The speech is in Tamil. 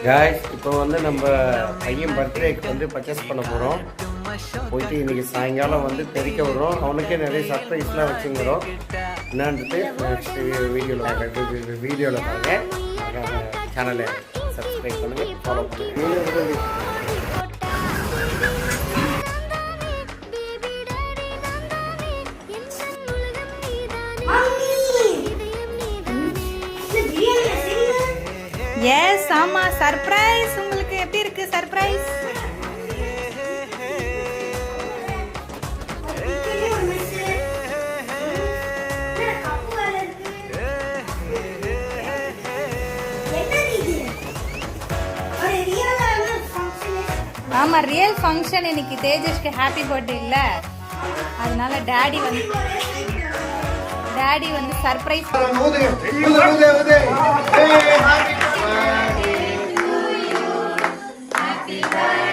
காய்ஸ் இப்போ வந்து நம்ம பையன் பர்த்டேக்கு வந்து பர்ச்சேஸ் பண்ண போகிறோம். போயிட்டு இன்றைக்கி சாயங்காலம் வந்து தெரிக்க வரும். அவனுக்கே நிறைய சர்ப்ரைஸ்லாம் வச்சுங்கிறோம். என்னான்ட்டு நெக்ஸ்ட் வீடியோவில் பாருங்கள். சேனலை சப்ஸ்கிரைப் பண்ணுங்கள், ஃபாலோ பண்ணுங்கள். எஸ் ஆமா, சர்ப்ரைஸ். உங்களுக்கு எப்படி இருக்கு சர்ப்ரைஸ்? ஆமா, ரியல் ஃபங்க்ஷன் இன்னைக்கு. தேஜஸ்க்கு ஹாப்பி பர்த்டே இல்ல, அதனால டாடி வந்து சர்ப்ரைஸ்.